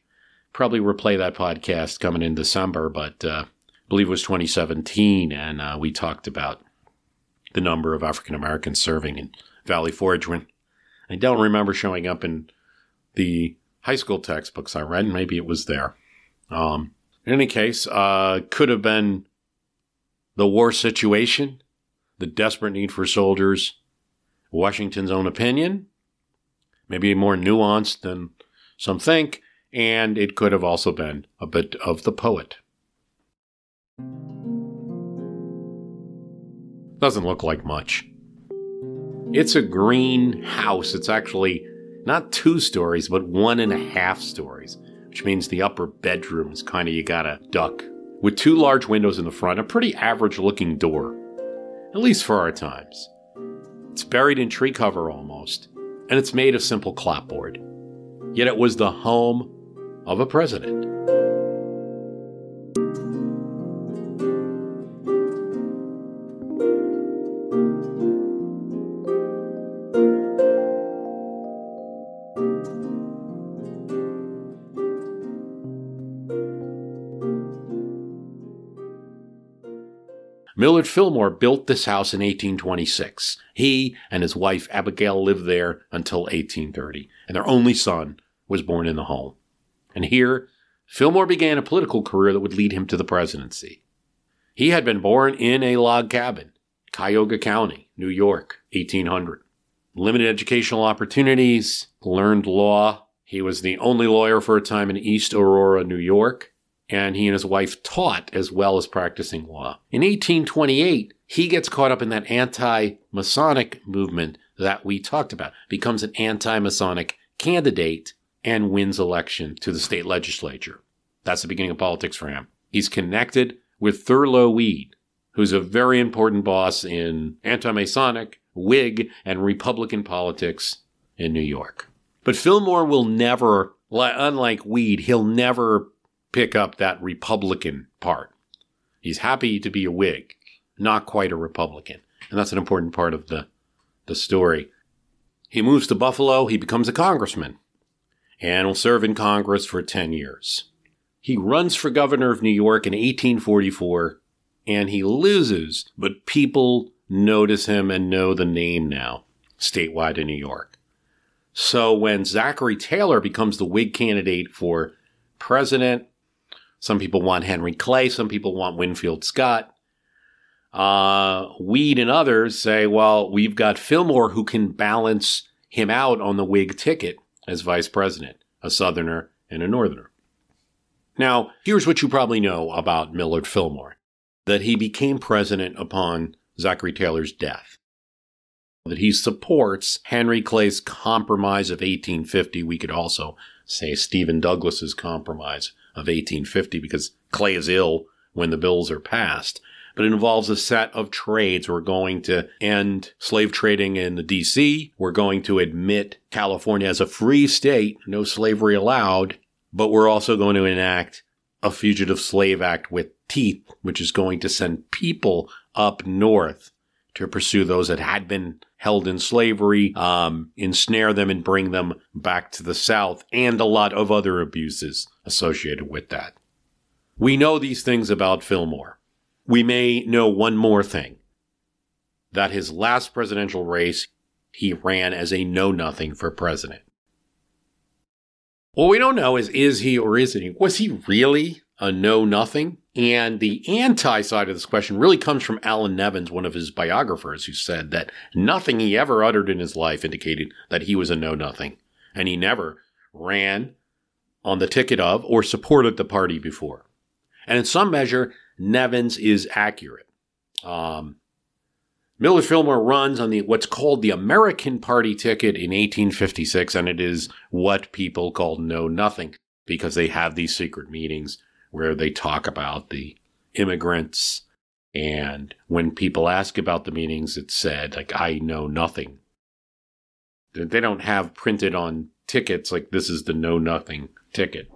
Probably replay that podcast coming in December, but I believe it was 2017, and we talked about the number of African Americans serving in Valley Forge. When I don't remember showing up in the high school textbooks I read. Maybe it was there. In any case, could have been the war situation, the desperate need for soldiers, Washington's own opinion, maybe more nuanced than some think, and it could have also been a bit of the poet. Doesn't look like much. It's a green house. It's actually not 2 stories, but 1.5 stories, which means the upper bedroom is kind of, you gotta duck. With 2 large windows in the front, a pretty average looking door, at least for our times. It's buried in tree cover almost, and it's made of simple clapboard. Yet it was the home of a president. Millard Fillmore built this house in 1826. He and his wife Abigail lived there until 1830, and their only son was born in the home. And here, Fillmore began a political career that would lead him to the presidency. He had been born in a log cabin, Cuyahoga County, New York, 1800. Limited educational opportunities, learned law. He was the only lawyer for a time in East Aurora, New York, and he and his wife taught as well as practicing law. In 1828, he gets caught up in that anti-Masonic movement that we talked about, becomes an anti-Masonic candidate, and wins election to the state legislature. That's the beginning of politics for him. He's connected with Thurlow Weed, who's a very important boss in anti-Masonic, Whig, and Republican politics in New York. But Fillmore will never, unlike Weed, he'll never pick up that Republican part. He's happy to be a Whig, not quite a Republican. And that's an important part of the story. He moves to Buffalo. He becomes a congressman. and will serve in Congress for 10 years. He runs for governor of New York in 1844, and he loses, but people notice him and know the name now, statewide in New York. So when Zachary Taylor becomes the Whig candidate for president, some people want Henry Clay, some people want Winfield Scott. Weed and others say, well, we've got Fillmore who can balance him out on the Whig ticket as vice president, a Southerner and a Northerner. Now, here's what you probably know about Millard Fillmore, that he became president upon Zachary Taylor's death, that he supports Henry Clay's compromise of 1850. We could also say Stephen Douglas's compromise of 1850 because Clay is ill when the bills are passed. But it involves a set of trades. We're going to end slave trading in the D.C. We're going to admit California as a free state, no slavery allowed. But we're also going to enact a Fugitive Slave Act with teeth, which is going to send people up north to pursue those that had been held in slavery, ensnare them and bring them back to the South, and a lot of other abuses associated with that. We know these things about Fillmore. We may know one more thing, that his last presidential race, he ran as a know-nothing for president. What we don't know is he or isn't he? Was he really a know-nothing? And the anti-side of this question really comes from Alan Nevins, one of his biographers, who said that nothing he ever uttered in his life indicated that he was a know-nothing. And he never ran on the ticket of or supported the party before. And in some measure, Nevins is accurate. Millard Fillmore runs on what's called the American Party ticket in 1856, and it is what people call Know Nothing, because they have these secret meetings where they talk about the immigrants, and when people ask about the meetings, it's said, like, I know nothing. They don't have printed on tickets like this is the Know Nothing ticket.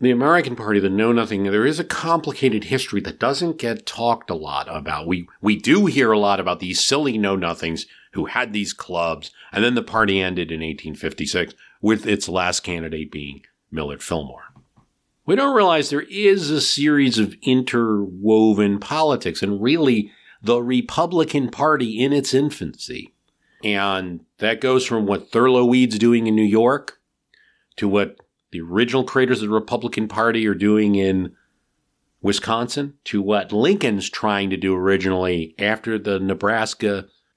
The American Party, the Know Nothing, there is a complicated history that doesn't get talked a lot about. We do hear a lot about these silly Know Nothings who had these clubs, and then the party ended in 1856 with its last candidate being Millard Fillmore. We don't realize there is a series of interwoven politics, and really the Republican Party in its infancy. And that goes from what Thurlow Weed's doing in New York to what the original creators of the Republican Party are doing in Wisconsin, to what Lincoln's trying to do originally after the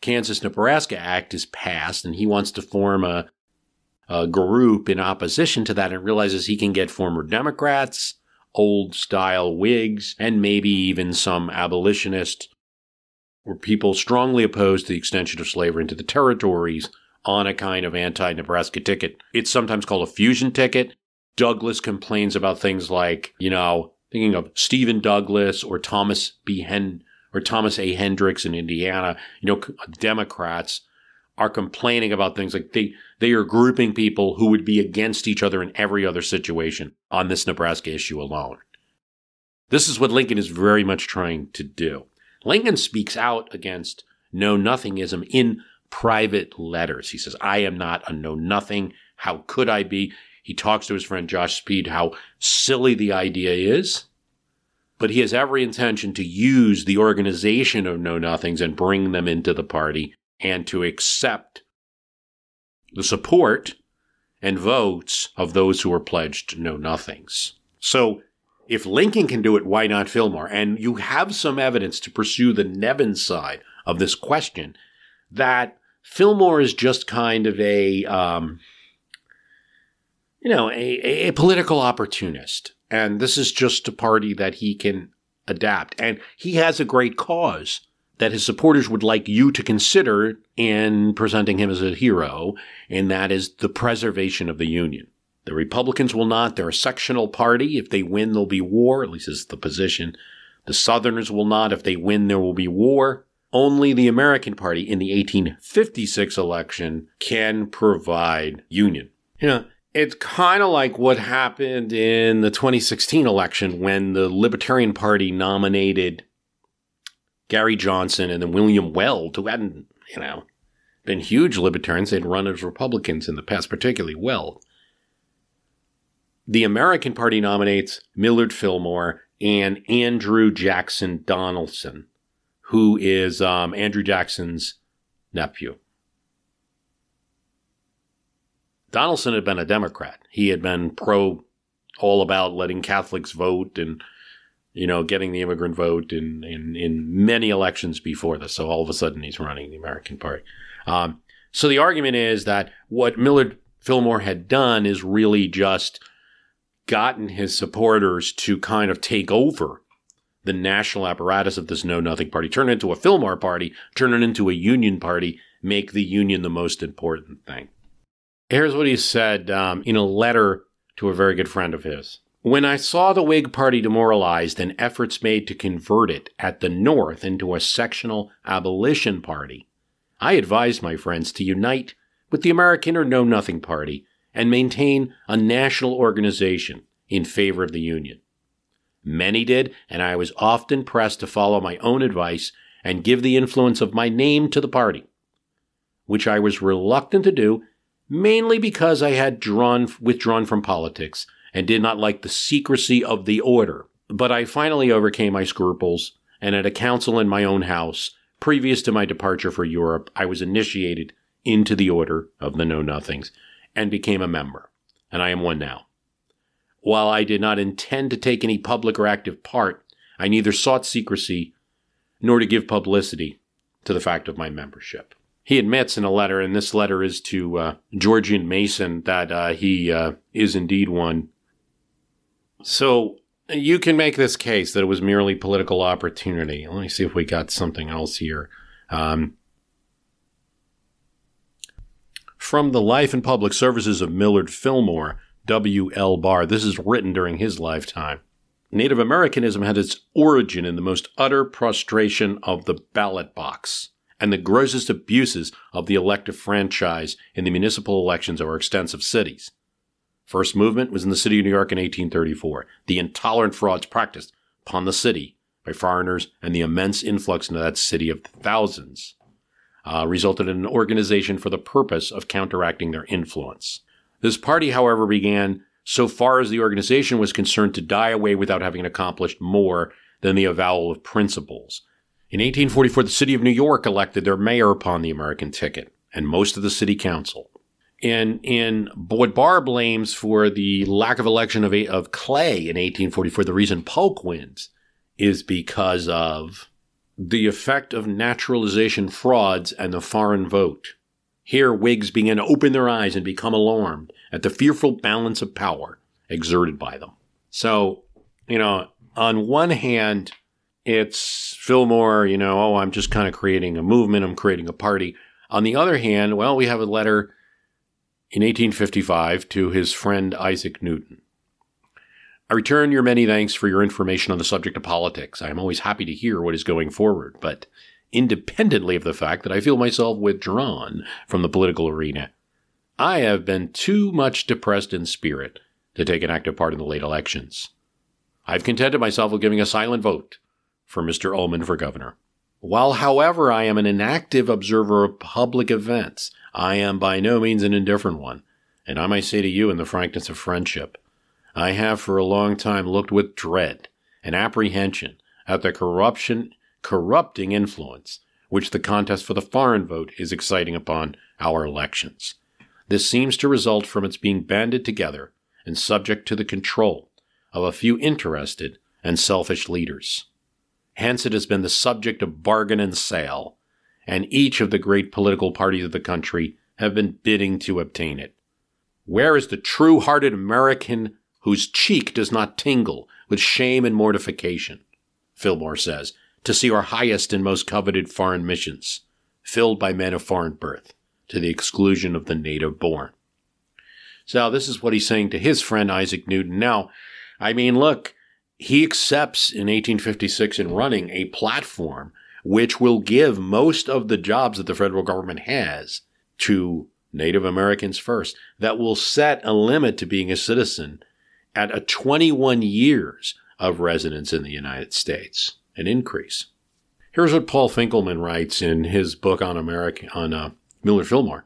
Kansas-Nebraska Act is passed, and he wants to form a group in opposition to that and realizes he can get former Democrats, old-style Whigs, and maybe even some abolitionists or people strongly opposed to the extension of slavery into the territories on a kind of anti-Nebraska ticket. It's sometimes called a fusion ticket. Douglas complains about things like, thinking of Stephen Douglas or Thomas A. Hendricks in Indiana, Democrats are complaining about things like they are grouping people who would be against each other in every other situation on this Nebraska issue alone. This is what Lincoln is very much trying to do. Lincoln speaks out against know-nothingism in private letters. He says, I am not a know-nothing. How could I be? He talks to his friend Josh Speed how silly the idea is, but he has every intention to use the organization of know-nothings and bring them into the party and to accept the support and votes of those who are pledged know-nothings. So if Lincoln can do it, why not Fillmore? And you have some evidence to pursue the Nevins side of this question that Fillmore is just kind of a political opportunist. And this is just a party that he can adapt. And he has a great cause that his supporters would like you to consider in presenting him as a hero, and that is the preservation of the Union. The Republicans will not. They're a sectional party. If they win, there'll be war, at least is the position. The Southerners will not. If they win, there will be war. Only the American Party in the 1856 election can provide union. It's kind of like what happened in the 2016 election when the Libertarian Party nominated Gary Johnson and then William Weld, who hadn't, been huge libertarians. They'd run as Republicans in the past particularly well. The American Party nominates Millard Fillmore and Andrew Jackson Donaldson, who is Andrew Jackson's nephew. Donaldson had been a Democrat. He had been all about letting Catholics vote and, getting the immigrant vote in many elections before this. So all of a sudden he's running the American Party. So the argument is that what Millard Fillmore had done is really just gotten his supporters to kind of take over the national apparatus of this Know-Nothing Party, turn it into a Fillmore Party, turn it into a Union Party, make the Union the most important thing. Here's what he said in a letter to a very good friend of his. When I saw the Whig Party demoralized and efforts made to convert it at the North into a sectional abolition party, I advised my friends to unite with the American or Know-Nothing Party and maintain a national organization in favor of the Union. Many did, and I was often pressed to follow my own advice and give the influence of my name to the party, which I was reluctant to do, mainly because I had withdrawn from politics and did not like the secrecy of the order. But I finally overcame my scruples, and at a council in my own house, previous to my departure for Europe, I was initiated into the order of the Know-Nothings and became a member, and I am one now. While I did not intend to take any public or active part, I neither sought secrecy nor to give publicity to the fact of my membership. He admits in a letter, and this letter is to Georgian Mason, that he is indeed one. So you can make this case that it was merely political opportunity. Let me see if we got something else here. From the Life and Public Services of Millard Fillmore, W.L. Barr. This is written during his lifetime. Native Americanism had its origin in the most utter prostration of the ballot box and the grossest abuses of the elective franchise in the municipal elections of our extensive cities. First movement was in the city of New York in 1834. The intolerant frauds practiced upon the city by foreigners and the immense influx into that city of thousands resulted in an organization for the purpose of counteracting their influence. This party, however, began, so far as the organization was concerned, to die away without having accomplished more than the avowal of principles. In 1844, the city of New York elected their mayor upon the American ticket, and most of the city council. In what Barr blames for the lack of election of Clay in 1844, the reason Polk wins is because of the effect of naturalization frauds and the foreign vote. Here, Whigs began to open their eyes and become alarmed at the fearful balance of power exerted by them. So, on one hand, it's Fillmore, I'm just kind of creating a movement, I'm creating a party. On the other hand, we have a letter in 1855 to his friend Isaac Newton. I return your many thanks for your information on the subject of politics. I am always happy to hear what is going forward, but independently of the fact that I feel myself withdrawn from the political arena, I have been too much depressed in spirit to take an active part in the late elections. I've contented myself with giving a silent vote for Mr. Ullman for governor. While, however, I am an inactive observer of public events, I am by no means an indifferent one, and I might say to you in the frankness of friendship, I have for a long time looked with dread and apprehension at the corrupting influence which the contest for the foreign vote is exciting upon our elections. This seems to result from its being banded together and subject to the control of a few interested and selfish leaders. Hence it has been the subject of bargain and sale, and each of the great political parties of the country have been bidding to obtain it. Where is the true-hearted American whose cheek does not tingle with shame and mortification, Fillmore says, to see our highest and most coveted foreign missions filled by men of foreign birth, to the exclusion of the native born? So this is what he's saying to his friend Isaac Newton. Now, look, he accepts in 1856 in running a platform which will give most of the jobs that the federal government has to Native Americans first, that will set a limit to being a citizen at a 21 years of residence in the United States, an increase. Here's what Paul Finkelman writes in his book on Millard Fillmore.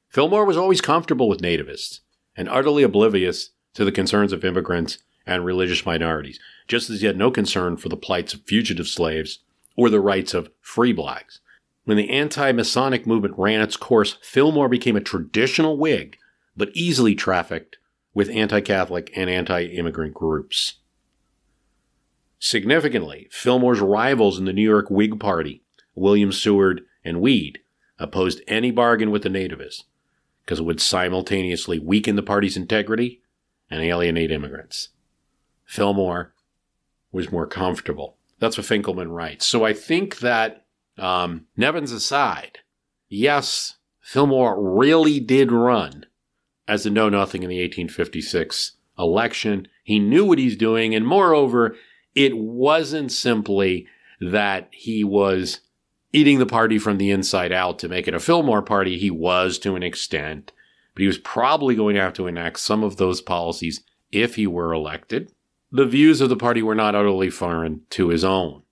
Fillmore was always comfortable with nativists and utterly oblivious to the concerns of immigrants and religious minorities, just as he had no concern for the plights of fugitive slaves or the rights of free blacks. When the anti-Masonic movement ran its course, Fillmore became a traditional Whig, but easily trafficked with anti-Catholic and anti-immigrant groups. Significantly, Fillmore's rivals in the New York Whig Party, William Seward and Weed, opposed any bargain with the nativists, because it would simultaneously weaken the party's integrity and alienate immigrants. Fillmore was more comfortable. That's what Finkelman writes. So I think that, Nevins aside, yes, Fillmore really did run as a know-nothing in the 1856 election. He knew what he's doing, and moreover, it wasn't simply that he was eating the party from the inside out to make it a Fillmore party. He was to an extent, but he was probably going to have to enact some of those policies if he were elected. The views of the party were not utterly foreign to his own.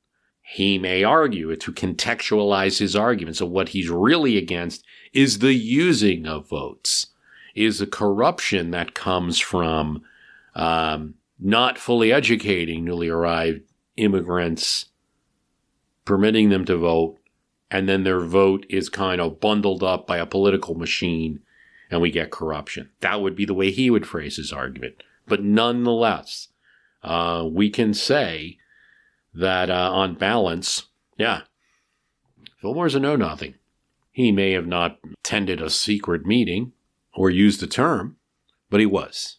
He may argue to contextualize his arguments. So what he's really against is the using of votes, is the corruption that comes from not fully educating newly arrived immigrants, permitting them to vote, and then their vote is kind of bundled up by a political machine, and we get corruption. That would be the way he would phrase his argument. But nonetheless, we can say that on balance, yeah, Fillmore's a know-nothing. He may have not attended a secret meeting or used the term, but he was.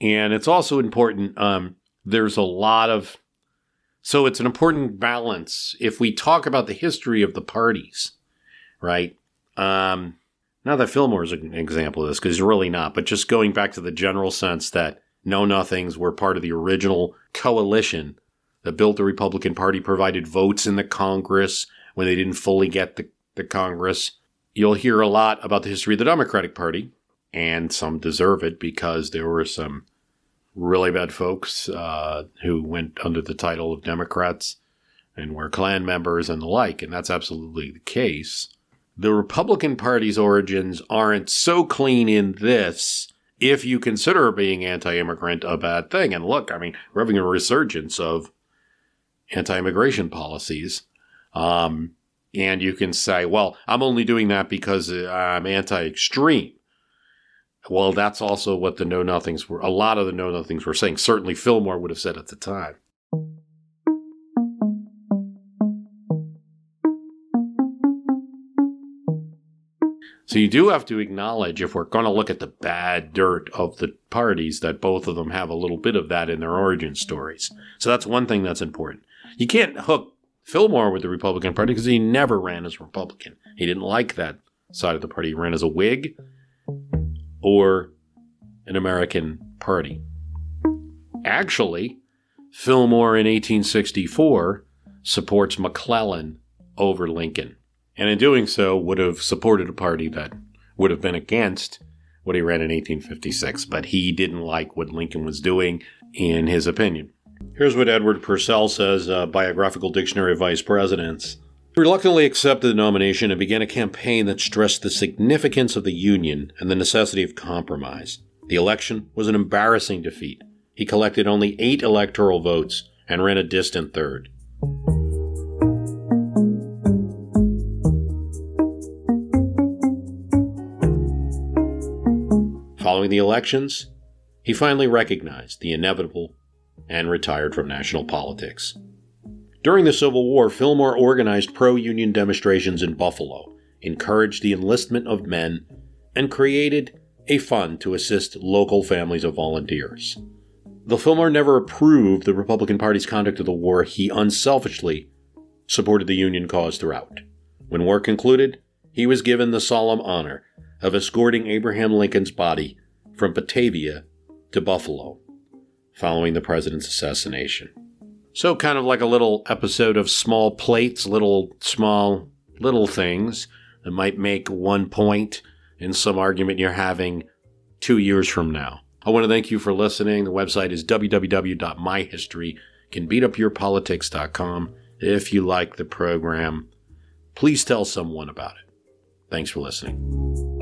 And it's also important, there's a lot of, so it's an important balance. If we talk about the history of the parties, right? Not that Fillmore is an example of this, because he's really not, but just going back to the general sense that know-nothings were part of the original coalition that built the Republican Party, provided votes in the Congress when they didn't fully get the Congress. You'll hear a lot about the history of the Democratic Party, and some deserve it because there were some really bad folks who went under the title of Democrats and were Klan members and the like, and that's absolutely the case. The Republican Party's origins aren't so clean in this if you consider being anti-immigrant a bad thing. And look, I mean, we're having a resurgence of anti-immigration policies. And you can say, well, I'm only doing that because I'm anti-extreme. Well, that's also what the know-nothings were. A lot of the know-nothings were saying. Certainly Fillmore would have said at the time. So you do have to acknowledge, if we're going to look at the bad dirt of the parties, that both of them have a little bit of that in their origin stories. So that's one thing that's important. You can't hook Fillmore with the Republican Party because he never ran as a Republican. He didn't like that side of the party. He ran as a Whig or an American Party. Actually, Fillmore in 1864 supports McClellan over Lincoln. And in doing so, would have supported a party that would have been against what he ran in 1856. But he didn't like what Lincoln was doing, in his opinion. Here's what Edward Purcell says, Biographical Dictionary of Vice Presidents. He reluctantly accepted the nomination and began a campaign that stressed the significance of the Union and the necessity of compromise. The election was an embarrassing defeat. He collected only 8 electoral votes and ran a distant third. Following the elections, he finally recognized the inevitable and retired from national politics. During the Civil War, Fillmore organized pro-Union demonstrations in Buffalo, encouraged the enlistment of men, and created a fund to assist local families of volunteers. Though Fillmore never approved the Republican Party's conduct of the war, he unselfishly supported the Union cause throughout. When war concluded, he was given the solemn honor of escorting Abraham Lincoln's body from Batavia to Buffalo, following the president's assassination. So kind of like a little episode of Small Plates, little things that might make one point in some argument you're having 2 years from now. I want to thank you for listening. The website is www.myhistorycanbeatupyourpolitics.com. If you like the program, please tell someone about it. Thanks for listening.